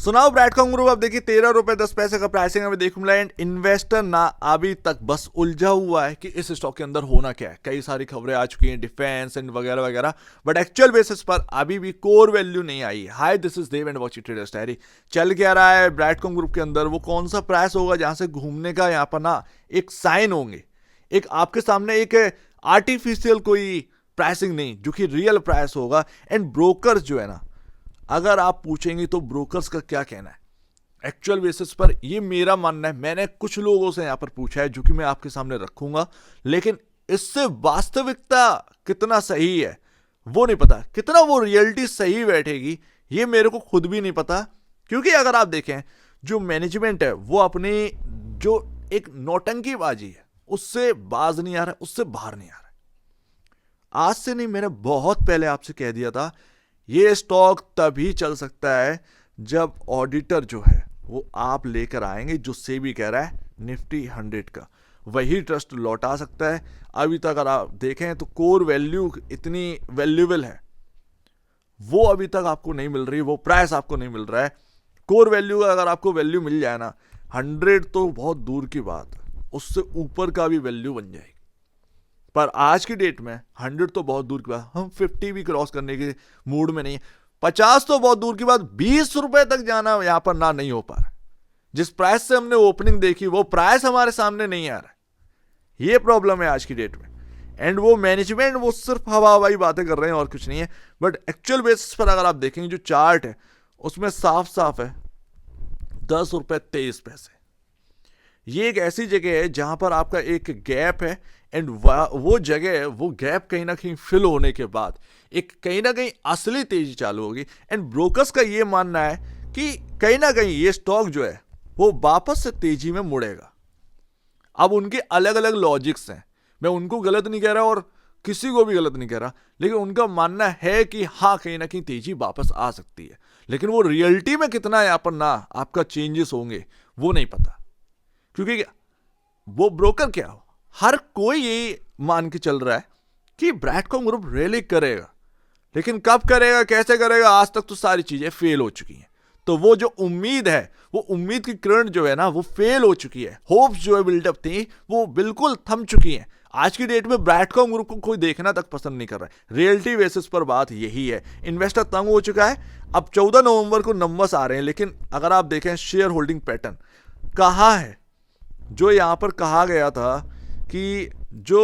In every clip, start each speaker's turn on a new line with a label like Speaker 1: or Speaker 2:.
Speaker 1: सुनाओ ब्रैडकॉम ग्रुप। अब देखिए 13 रुपए 10 पैसे का प्राइसिंग हमें देखने मिला एंड इन्वेस्टर ना अभी तक बस उलझा हुआ है कि इस स्टॉक के अंदर होना क्या है। कई सारी खबरें आ चुकी हैं डिफेंस एंड वगैरह वगैरह, बट एक्चुअल बेसिस पर अभी भी कोर वैल्यू नहीं आई। Hi, this is Dev and watch traders diary. चल क्या रहा है ब्रैडकॉम ग्रुप के अंदर, वो कौन सा प्राइस होगा जहां से घूमने का यहाँ पर ना एक साइन होंगे, एक आपके सामने एक आर्टिफिशियल कोई प्राइसिंग नहीं जो कि रियल प्राइस होगा। एंड ब्रोकर्स जो है ना, अगर आप पूछेंगे तो ब्रोकर्स का क्या कहना है एक्चुअल बेसिस पर, ये मेरा मानना है। मैंने कुछ लोगों से यहां पर पूछा है जो कि मैं आपके सामने रखूंगा, लेकिन इससे वास्तविकता कितना सही है वो नहीं पता, कितना वो रियलिटी सही बैठेगी ये मेरे को खुद भी नहीं पता। क्योंकि अगर आप देखें जो मैनेजमेंट है वो अपनी जो एक नौटंकीबाजी है उससे बाज नहीं आ रहा है, उससे बाहर नहीं आ रहा है। आज से नहीं, मैंने बहुत पहले आपसे कह दिया था ये स्टॉक तभी चल सकता है जब ऑडिटर जो है वो आप लेकर आएंगे जो सेबी कह रहा है निफ्टी 100 का, वही ट्रस्ट लौटा सकता है। अभी तक अगर आप देखें तो कोर वैल्यू इतनी वैल्यूएबल है वो अभी तक आपको नहीं मिल रही, वो प्राइस आपको नहीं मिल रहा है। कोर वैल्यू अगर आपको वैल्यू मिल जाए ना 100 तो बहुत दूर की बात है, उससे ऊपर का भी वैल्यू बन जाएगी। पर आज की डेट में 100 तो बहुत दूर की बात, हम 50 भी क्रॉस करने के मूड में नहीं है। 50 तो बहुत दूर की बात, 20 रुपए तक जाना यहां पर ना नहीं हो पा रहा। जिस प्राइस से हमने ओपनिंग देखी वो प्राइस हमारे सामने नहीं आ रहा है। ये प्रॉब्लम है आज की डेट में। एंड वो मैनेजमेंट वो सिर्फ हवा हवाई बातें कर रहे हैं और कुछ नहीं है। बट एक्चुअल बेसिस पर अगर आप देखेंगे जो चार्ट है उसमें साफ साफ है 10 रुपए 23 पैसे। ये एक ऐसी जगह है जहां पर आपका एक गैप है एंड वो जगह, वो गैप कहीं ना कहीं फिल होने के बाद एक कहीं ना कहीं असली तेजी चालू होगी। एंड ब्रोकर्स का ये मानना है कि कहीं ना कहीं ये स्टॉक जो है वो वापस से तेजी में मुड़ेगा। अब उनके अलग अलग लॉजिक्स हैं, मैं उनको गलत नहीं कह रहा और किसी को भी गलत नहीं कह रहा, लेकिन उनका मानना है कि हाँ कहीं ना कहीं तेजी वापस आ सकती है, लेकिन वो रियलिटी में कितना यहां पर ना आपका चेंजेस होंगे वो नहीं पता। क्योंकि वो ब्रोकर क्या हो, हर कोई ये मान के चल रहा है कि ब्रैडकॉम ग्रुप रियली करेगा, लेकिन कब करेगा कैसे करेगा, आज तक तो सारी चीजें फेल हो चुकी हैं। तो वो जो उम्मीद है, वो उम्मीद की किरण जो है ना वो फेल हो चुकी है। होप्स जो है बिल्डअप थी वो बिल्कुल थम चुकी हैं। आज की डेट में ब्रैडकॉम ग्रुप को कोई देखना तक पसंद नहीं कर रहा है। रियलिटी बेसिस पर बात यही है, इन्वेस्टर तंग हो चुका है। अब 14 नवंबर को नंबर्स आ रहे हैं, लेकिन अगर आप देखें शेयर होल्डिंग पैटर्न कहाँ है, जो यहां पर कहा गया था कि जो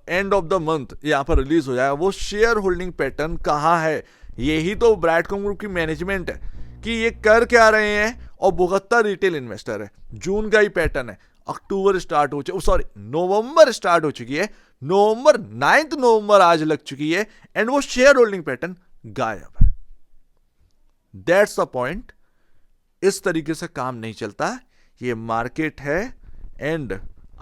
Speaker 1: एंड ऑफ द मंथ यहां पर रिलीज हो जाएगा, वो शेयर होल्डिंग पैटर्न कहां है। यही तो ब्रैडकॉम ग्रुप की मैनेजमेंट है कि ये कर क्या रहे हैं, और भुगतता रिटेल इन्वेस्टर है। जून का ही पैटर्न है, अक्टूबर स्टार्ट हो चुकी, सॉरी नवंबर स्टार्ट हो चुकी है, नवंबर 9 नवंबर आज लग चुकी है एंड वो शेयर होल्डिंग पैटर्न गायब है। That's the point. इस तरीके से काम नहीं चलता। ये मार्केट है एंड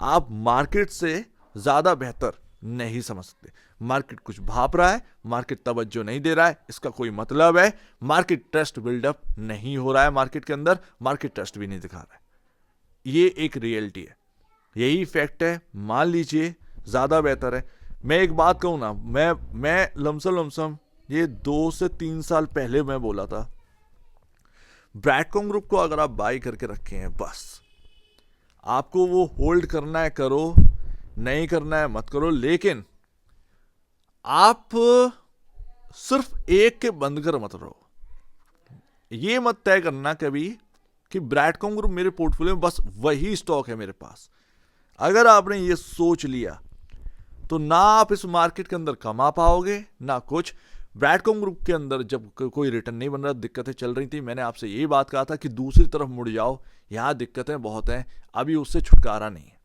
Speaker 1: आप मार्केट से ज्यादा बेहतर नहीं समझ सकते। मार्केट कुछ भाप रहा है, मार्केट तवज्जो नहीं दे रहा है, इसका कोई मतलब है मार्केट ट्रस्ट बिल्डअप नहीं हो रहा है, मार्केट के अंदर मार्केट ट्रस्ट भी नहीं दिखा रहा है। ये एक रियलिटी है, यही फैक्ट है। मान लीजिए ज्यादा बेहतर है। मैं एक बात कहूं ना, मैं लमसम ये 2 से 3 साल पहले मैं बोला था ब्रैडकॉम ग्रुप को अगर आप बाई करके रखे हैं, बस आपको वो होल्ड करना है करो, नहीं करना है मत करो, लेकिन आप सिर्फ एक के बंद कर मत रहो। ये मत तय करना कभी कि ब्रैडकॉम ग्रुप मेरे पोर्टफोलियो में बस वही स्टॉक है मेरे पास। अगर आपने ये सोच लिया तो ना आप इस मार्केट के अंदर कमा पाओगे ना कुछ। ब्रैडकॉम ग्रुप के अंदर जब कोई रिटर्न नहीं बन रहा, दिक्कतें चल रही थी, मैंने आपसे यही बात कहा था कि दूसरी तरफ मुड़ जाओ, यहां दिक्कतें बहुत हैं, अभी उससे छुटकारा नहीं है।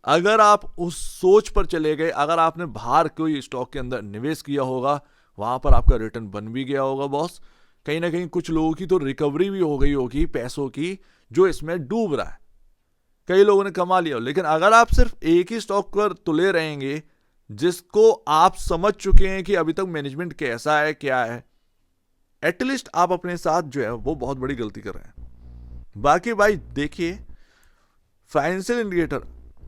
Speaker 1: अगर आप उस सोच पर चले गए, अगर आपने बाहर कोई स्टॉक के अंदर निवेश किया होगा, वहां पर आपका रिटर्न बन भी गया होगा बॉस, कहीं ना कहीं कुछ लोगों की तो रिकवरी भी हो गई होगी पैसों की जो इसमें डूब रहा है, कई लोगों ने कमा लिया। लेकिन अगर आप सिर्फ एक ही स्टॉक पर तुले रहेंगे जिसको आप समझ चुके हैं कि अभी तक मैनेजमेंट कैसा है क्या है, एटलीस्ट आप अपने साथ जो है वो बहुत बड़ी गलती कर रहे हैं। बाकी भाई देखिए फाइनेंशियल इंडिकेटर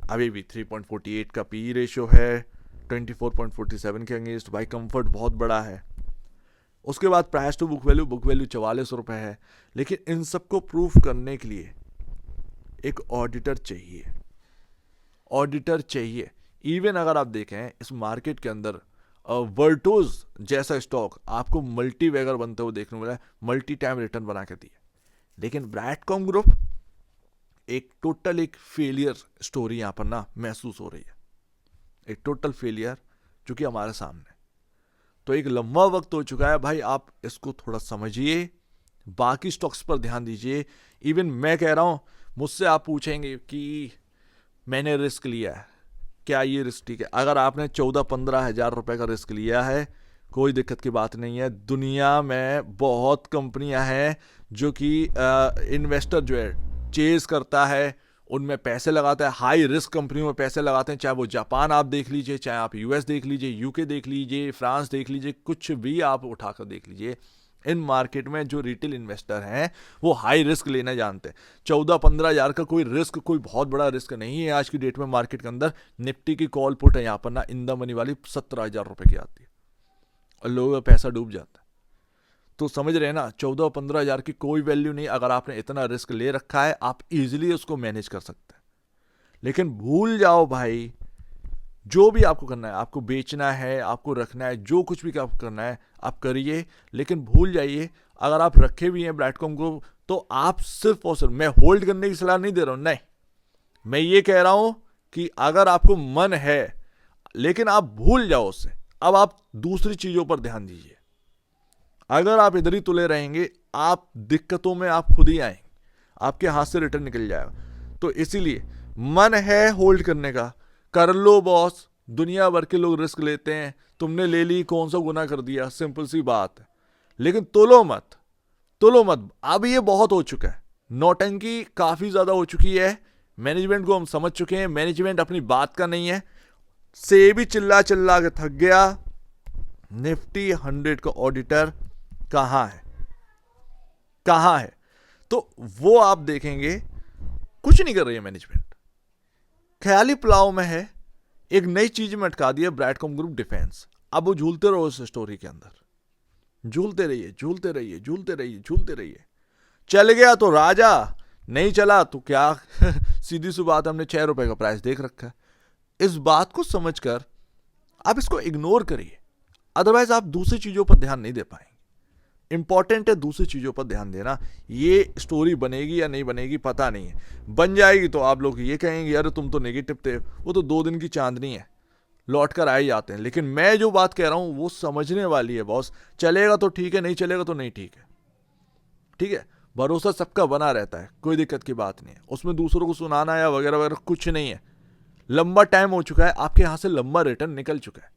Speaker 1: अभी भी 3.48 का पी रेशियो है, 24.47 के अगेंस्ट भाई कंफर्ट बहुत बड़ा है। उसके बाद प्राइस टू बुक वैल्यू 44 रुपये है। लेकिन इन सबको प्रूफ करने के लिए एक ऑडिटर चाहिए, ऑडिटर चाहिए। इवन अगर आप देखें इस मार्केट के अंदर वर्टोज जैसा स्टॉक आपको मल्टी वैगर बनते हुए देखने को मिला है, मल्टी टाइम रिटर्न बना के दिए। लेकिन ब्रैडकॉम ग्रुप एक टोटल एक फेलियर स्टोरी यहां पर ना महसूस हो रही है, एक टोटल फेलियर जो कि हमारे सामने। तो एक लंबा वक्त हो चुका है भाई, आप इसको थोड़ा समझिए, बाकी स्टॉक्स पर ध्यान दीजिए। इवन मैं कह रहा हूं, मुझसे आप पूछेंगे कि मैंने रिस्क लिया है, क्या ये रिस्क ठीक है? अगर आपने 14-15 हज़ार रुपए का रिस्क लिया है, कोई दिक्कत की बात नहीं है। दुनिया में बहुत कंपनियां हैं जो कि इन्वेस्टर जो है चेज करता है, उनमें पैसे लगाता है, हाई रिस्क कंपनियों में पैसे लगाते हैं। चाहे वो जापान आप देख लीजिए, चाहे आप यूएस देख लीजिए, यूके देख लीजिए, फ्रांस देख लीजिए, कुछ भी आप उठाकर देख लीजिए। इन मार्केट में जो रिटेल इन्वेस्टर हैं वो हाई रिस्क लेना जानते हैं। 14-15 हज़ार का कोई रिस्क, कोई बहुत बड़ा रिस्क नहीं है आज की डेट में। मार्केट के अंदर निफ्टी की कॉल पुट है यहाँ पर ना इन द मनी वाली 17,000 रुपए की आती है और लोगों का पैसा डूब जाता है। तो समझ रहे हैं ना, 14-15 हज़ार की कोई वैल्यू नहीं। अगर आपने इतना रिस्क ले रखा है, आप इजीली उसको मैनेज कर सकते हैं। लेकिन भूल जाओ भाई, जो भी आपको करना है, आपको बेचना है, आपको रखना है, जो कुछ भी आपको करना है आप करिए। लेकिन भूल जाइए, अगर आप रखे भी हैं ब्रैडकॉम को, तो आप सिर्फ और सिर्फ, मैं होल्ड करने की सलाह नहीं दे रहा हूं, नहीं, मैं ये कह रहा हूं कि अगर आपको मन है, लेकिन आप भूल जाओ उससे, अब आप दूसरी चीजों पर ध्यान दीजिए। अगर आप इधर ही तुले रहेंगे, आप दिक्कतों में आप खुद ही आएंगे, आपके हाथ से रिटर्न निकल जाएगा। तो इसीलिए मन है होल्ड करने का, कर लो बॉस। दुनिया भर के लोग रिस्क लेते हैं, तुमने ले ली, कौन सा गुनाह कर दिया, सिंपल सी बात है। लेकिन तुलो मत, तुलो मत। अब ये बहुत हो चुका है, नौटंकी काफी ज्यादा हो चुकी है। मैनेजमेंट को हम समझ चुके हैं, मैनेजमेंट अपनी बात का नहीं है। से भी चिल्ला चिल्ला के थक गया। निफ्टी 100 का ऑडिटर कहां है, कहां है? तो वो आप देखेंगे कुछ नहीं कर रही है मैनेजमेंट, ख्याली पुलाव में है। एक नई चीज में अटका दिया ब्रैडकॉम ग्रुप, डिफेंस। अब वो झूलते रहो उस स्टोरी के अंदर, झूलते रहिए, झूलते रहिए, झूलते रहिए, झूलते रहिए। चल गया तो राजा, नहीं चला तो क्या सीधी सी बात, हमने 6 रुपए का प्राइस देख रखा है। इस बात को समझकर आप इसको इग्नोर करिए, अदरवाइज आप दूसरी चीजों पर ध्यान नहीं दे पाएंगे। इंपॉर्टेंट है दूसरी चीजों पर ध्यान देना। ये स्टोरी बनेगी या नहीं बनेगी पता नहीं है, बन जाएगी तो आप लोग ये कहेंगे यार तुम तो नेगेटिव थे। वो तो 2 दिन की चांदनी है, लौट कर आए जाते हैं। लेकिन मैं जो बात कह रहा हूं वो समझने वाली है बॉस। चलेगा तो ठीक है, नहीं चलेगा तो नहीं ठीक है, ठीक है। भरोसा सबका बना रहता है, कोई दिक्कत की बात नहीं है उसमें। दूसरों को सुनाना या वगैरह वगैरह कुछ नहीं है। लंबा टाइम हो चुका है, आपके यहां से लंबा रिटर्न निकल चुका है,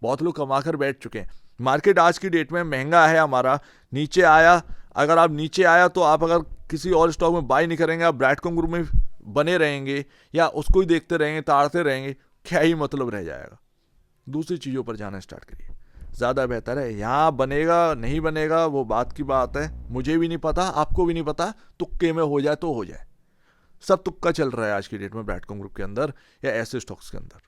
Speaker 1: बहुत लोग कमाकर बैठ चुके हैं। मार्केट आज की डेट में महंगा है हमारा, नीचे आया। अगर आप नीचे आया तो आप अगर किसी और स्टॉक में बाय नहीं करेंगे, आप ब्रैडकॉम ग्रुप में बने रहेंगे या उसको ही देखते रहेंगे, ताड़ते रहेंगे, क्या ही मतलब रह जाएगा। दूसरी चीज़ों पर जाना स्टार्ट करिए, ज़्यादा बेहतर है। यहाँ बनेगा नहीं बनेगा वो बात की बात है, मुझे भी नहीं पता, आपको भी नहीं पता। तुक्के में हो जाए तो हो जाए, सब तुक्का चल रहा है आज की डेट में ब्रैडकॉम ग्रुप के अंदर या ऐसे स्टॉक्स के अंदर,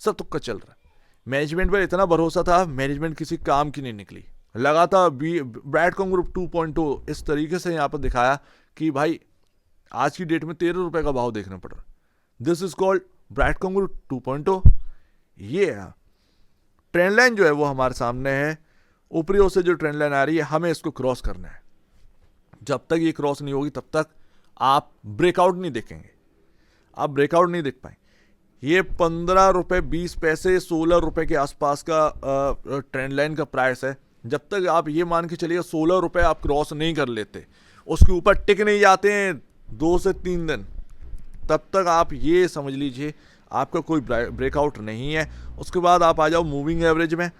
Speaker 1: सब तुक्का चल रहा है। मैनेजमेंट पर इतना भरोसा था, मैनेजमेंट किसी काम की नहीं निकली। लगा था ब्रैडकॉम ग्रुप 2.0 इस तरीके से यहाँ पर दिखाया कि भाई आज की डेट में 13 रुपए का भाव देखना पड़ रहा। This is called Broadcom group 2.0। ये है ट्रेंड लाइन जो है वो हमारे सामने है। ऊपरी ओर से जो ट्रेंड लाइन आ रही है, हमें इसको क्रॉस करना है। जब तक ये क्रॉस नहीं होगी तब तक आप ब्रेकआउट नहीं देखेंगे, आप ब्रेकआउट नहीं देख पाएंगे। ये 15 रुपए 20 पैसे 16 रुपए के आसपास का ट्रेंड लाइन का प्राइस है। जब तक आप ये मान के चलिए 16 रुपए आप क्रॉस नहीं कर लेते, उसके ऊपर टिक नहीं जाते हैं 2 से 3 दिन, तब तक आप ये समझ लीजिए आपका कोई ब्रेकआउट नहीं है। उसके बाद आप आ जाओ मूविंग एवरेज में।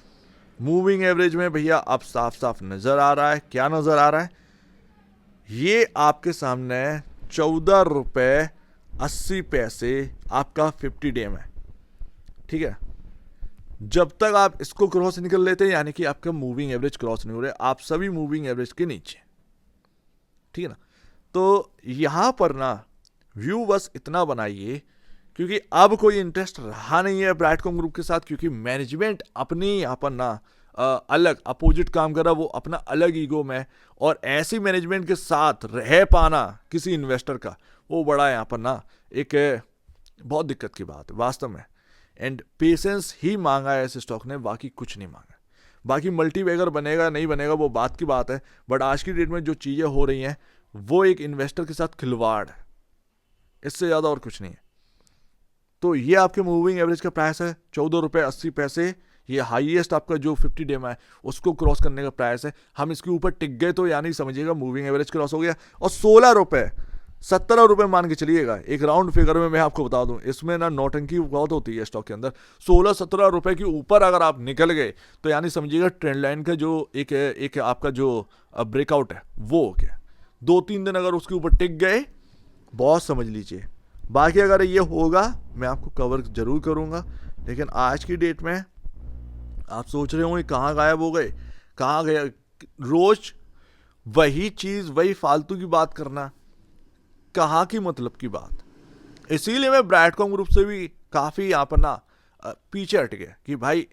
Speaker 1: मूविंग एवरेज में भैया अब साफ साफ नजर आ रहा है, क्या नजर आ रहा है? ये आपके सामने 14 रुपए 80 पैसे आपका 50 डे में, ठीक है। जब तक आप इसको क्रॉस निकल लेते हैं, यानी कि आपका मूविंग एवरेज क्रॉस नहीं हो रहा, आप सभी मूविंग एवरेज के नीचे, ठीक है ना। तो यहां पर ना व्यू बस इतना बनाइए, क्योंकि अब कोई इंटरेस्ट रहा नहीं है ब्रैडकॉम ग्रुप के साथ, क्योंकि मैनेजमेंट अपनी यहाँ पर ना अलग अपोजिट काम कर रहा है, वो अपना अलग ईगो में, और ऐसी मैनेजमेंट के साथ रह पाना किसी इन्वेस्टर का, वो बड़ा यहाँ पर ना एक बहुत दिक्कत की बात है वास्तव में। एंड पेशेंस ही मांगा है इस स्टॉक ने, बाकी कुछ नहीं मांगा। बाकी मल्टीबैगर बनेगा नहीं बनेगा वो बात की बात है, बट आज की डेट में जो चीज़ें हो रही हैं वो एक इन्वेस्टर के साथ खिलवाड़ है, इससे ज़्यादा और कुछ नहीं है। तो ये आपके मूविंग एवरेज का प्राइस है 14 रुपये 80 पैसे। ये हाईएस्ट आपका जो 50 डे में है उसको क्रॉस करने का प्राइस है। हम इसके ऊपर टिक गए तो यानी समझिएगा मूविंग एवरेज क्रॉस हो गया। और 16 रुपये 17 रुपये मान के चलिएगा, एक राउंड फिगर में मैं आपको बता दूं, इसमें ना नौटंकी बहुत होती है स्टॉक के अंदर। 16-17 रुपये के ऊपर अगर आप निकल गए तो यानी समझिएगा ट्रेंड लाइन का जो एक आपका जो ब्रेकआउट है वो हो गया। 2-3 दिन अगर उसके ऊपर टिक गए बहुत समझ लीजिए। बाकी अगर ये होगा मैं आपको कवर जरूर करूंगा। लेकिन आज की डेट में आप सोच रहे होंगे कहाँ गायब हो गए, कहाँ गया, रोज वही चीज़ वही फालतू की बात करना, कहाँ की मतलब की बात। इसीलिए मैं ब्राइटकॉम ग्रुप से भी काफ़ी यहाँ पर ना पीछे हट गया कि भाई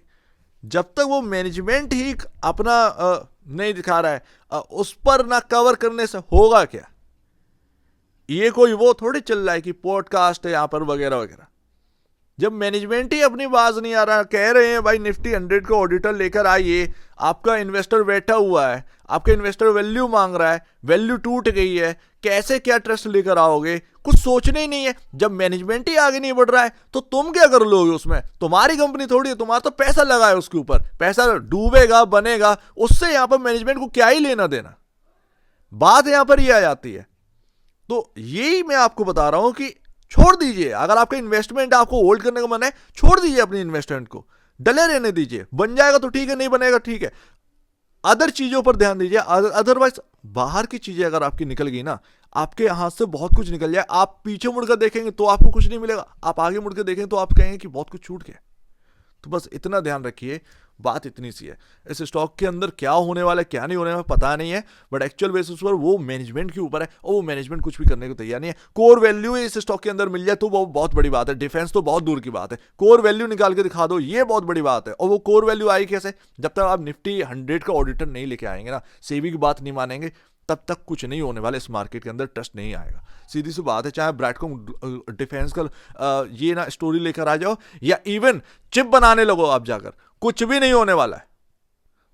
Speaker 1: जब तक वो मैनेजमेंट ही अपना नहीं दिखा रहा है उस पर ना कवर करने से होगा क्या। ये कोई वो थोड़ी चल रहा है कि पॉडकास्ट है यहाँ पर वगैरह वगैरह। जब मैनेजमेंट ही अपनी बात नहीं आ रहा, कह रहे हैं भाई निफ्टी 100 का ऑडिटर लेकर आइए, आपका इन्वेस्टर बैठा हुआ है, आपका इन्वेस्टर वैल्यू मांग रहा है, वैल्यू टूट गई है, कैसे क्या ट्रस्ट लेकर आओगे, कुछ सोचने ही नहीं है। जब मैनेजमेंट ही आगे नहीं बढ़ रहा है तो तुम क्या कर लोगे उसमें, तुम्हारी कंपनी थोड़ी है, तुम्हारा तो पैसा लगा है उसके ऊपर, पैसा डूबेगा बनेगा, उससे यहाँ पर मैनेजमेंट को क्या ही लेना देना। बात यहाँ पर ये आ जाती है। तो यही मैं आपको बता रहा हूं कि छोड़ दीजिए, अगर आपका इन्वेस्टमेंट आपको होल्ड करने का मन है छोड़ दीजिए अपनी इन्वेस्टमेंट को, डले रहने दीजिए। बन जाएगा तो ठीक है, नहीं बनेगा ठीक है, अदर चीजों पर ध्यान दीजिए। अदरवाइज बाहर की चीजें अगर आपकी निकल गई ना, आपके हाथ से बहुत कुछ निकल जाए। आप पीछे मुड़कर देखेंगे तो आपको कुछ नहीं मिलेगा, आप आगे मुड़कर देखेंगे तो आप कहेंगे कि बहुत कुछ छूट गया। तो बस इतना ध्यान रखिए, बात इतनी सी है। इस स्टॉक के अंदर क्या होने वाला है क्या नहीं होने वाला पता नहीं है, बट एक्चुअल बेसिस पर वो मैनेजमेंट के ऊपर है और वो मैनेजमेंट कुछ भी करने को तैयार नहीं है। कोर वैल्यू इस स्टॉक के अंदर मिल जाए तो वो बहुत बड़ी बात है, डिफेंस तो बहुत दूर की बात है। कोर वैल्यू निकाल के दिखा दो, ये बहुत बड़ी बात है। और वो कोर वैल्यू आई कैसे, जब तक आप निफ्टी 100 का ऑडिटर नहीं लेके आएंगे ना, सेबी की बात नहीं मानेंगे, तब तक कुछ नहीं होने वाला। इस मार्केट के अंदर ट्रस्ट नहीं आएगा, सीधी सी बात है। चाहे ब्राइटकॉम डिफेंस का ये ना स्टोरी लेकर आ जाओ या इवन चिप बनाने लगो आप जाकर, कुछ भी नहीं होने वाला है।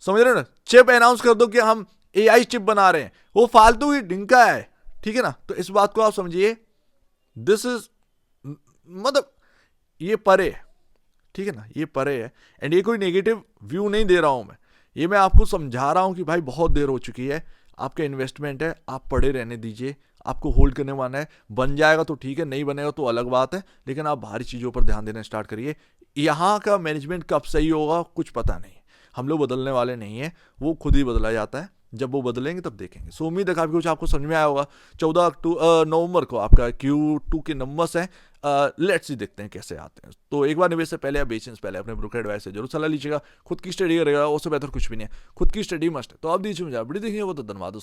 Speaker 1: समझ रहे हो ना, चिप अनाउंस कर दो कि हम एआई चिप बना रहे हैं, वो फालतू ही डिंका है, ठीक है ना। तो इस बात को आप समझिए, दिस इज मतलब ये परे है, ठीक है ना, ये परे है। एंड ये कोई नेगेटिव व्यू नहीं दे रहा हूं मैं, मैं आपको समझा रहा हूं कि भाई बहुत देर हो चुकी है, आपका इन्वेस्टमेंट है, आप पड़े रहने दीजिए। आपको होल्ड करने वाला है, बन जाएगा तो ठीक है, नहीं बनेगा तो अलग बात है, लेकिन आप बाहरी चीज़ों पर ध्यान देना स्टार्ट करिए। यहाँ का मैनेजमेंट कब सही होगा कुछ पता नहीं, हम लोग बदलने वाले नहीं हैं, वो खुद ही बदला जाता है। जब वो बदलेंगे तब देखेंगे। सो उम्मीद है काफ़ी कुछ आपको समझ में आया होगा। 14 नवंबर को आपका Q2 के नंबर्स हैं, लेट्स ही देखते हैं कैसे आते हैं। तो एक बार निवेश से पहले या बेचने से पहले अपने ब्रोकर एडवाइस से जरूर सलाह लीजिएगा। खुद की स्टडी करेगा, उससे बेहतर कुछ भी नहीं है, खुद की स्टडी मस्ट है। तो आप दीजिए मुझे, बड़ी देखिए वो तो धन्यवाद।